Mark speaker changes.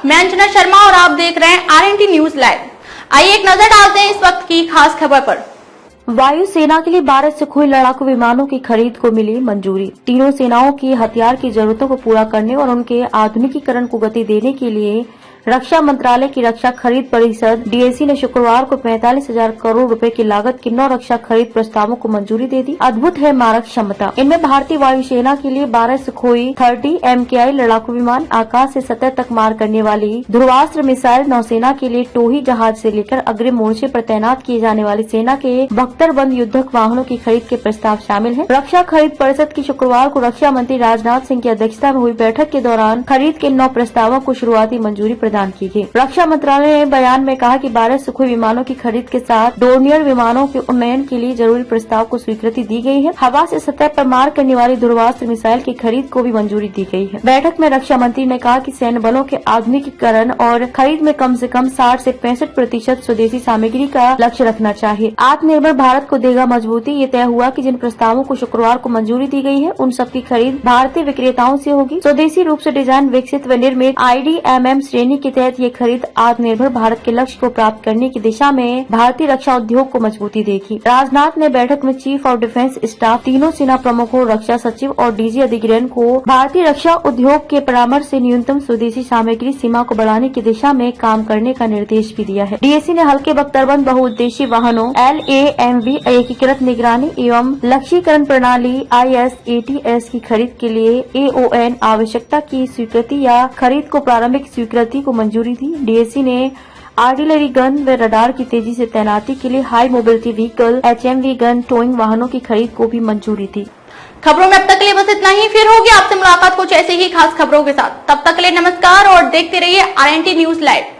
Speaker 1: मैं अंजना शर्मा और आप देख रहे हैं RNT न्यूज लाइव। आइए एक नजर डालते हैं इस वक्त की खास खबर पर।
Speaker 2: वायुसेना के लिए 12 सुखोई लड़ाकू विमानों की खरीद को मिली मंजूरी। तीनों सेनाओं की हथियार की जरूरतों को पूरा करने और उनके आधुनिकीकरण को गति देने के लिए रक्षा मंत्रालय की रक्षा खरीद परिषद DAC ने शुक्रवार को 45,000 करोड़ रुपए की लागत के 9 रक्षा खरीद प्रस्तावों को मंजूरी दे दी। अद्भुत है मारक क्षमता। इनमें भारतीय वायुसेना के लिए 12 सुखोई 30 MKI लड़ाकू विमान, आकाश से सतह तक मार करने वाली ध्रुवास्त्र मिसाइल, नौसेना के लिए टोही जहाज से लेकर अग्रिम मोर्चे पर तैनात किए जाने वाली सेना के बख्तरबंद युद्धक वाहनों की खरीद के प्रस्ताव शामिल है। रक्षा खरीद परिषद की शुक्रवार को रक्षा मंत्री राजनाथ सिंह की अध्यक्षता में हुई बैठक के दौरान खरीद के 9 प्रस्तावों को शुरुआती मंजूरी प्रदान की गई। रक्षा मंत्रालय ने बयान में कहा कि 12 सुखोई विमानों की खरीद के साथ डोर्नियर विमानों के उन्नयन के लिए जरूरी प्रस्ताव को स्वीकृति दी गई है। हवा से सतह पर मार करने वाली ध्रुवास्त्र मिसाइल की खरीद को भी मंजूरी दी गई है। बैठक में रक्षा मंत्री ने कहा कि सैन्य बलों के आधुनिकीकरण और खरीद में कम से कम 60 से 65% स्वदेशी सामग्री का लक्ष्य रखना चाहिए। आत्मनिर्भर भारत को देगा मजबूती। ये तय हुआ कि जिन प्रस्तावों को शुक्रवार को मंजूरी दी गई है उन सबकी खरीद भारतीय विक्रेताओं से होगी। स्वदेशी रूप से डिजाइन, विकसित व निर्मित IDMM श्रेणी के तहत ये खरीद आत्मनिर्भर भारत के लक्ष्य को प्राप्त करने की दिशा में भारतीय रक्षा उद्योग को मजबूती देगी। राजनाथ ने बैठक में चीफ ऑफ डिफेंस स्टाफ, तीनों सेना प्रमुखों, रक्षा सचिव और DG अधिग्रहण को भारतीय रक्षा उद्योग के परामर्श से न्यूनतम स्वदेशी सामग्री सीमा को बढ़ाने की दिशा में काम करने का निर्देश भी दिया है। DAC ने हल्के बख्तरबंद बहुउद्देशीय वाहनों LAMV एकीकृत निगरानी एवं लक्ष्यीकरण प्रणाली ISATS की खरीद के लिए AON आवश्यकता की स्वीकृति या खरीद को प्रारंभिक स्वीकृति को मंजूरी दी। DAC ने आर्टिलरी गन व रडार की तेजी से तैनाती के लिए high mobility vehicle HMV gun towing वाहनों की खरीद को भी मंजूरी दी।
Speaker 1: खबरों में अब तक के लिए बस इतना ही। फिर होगी आपसे मुलाकात कुछ ऐसे ही खास खबरों के साथ। तब तक के लिए नमस्कार और देखते रहिए RNT न्यूज लाइव।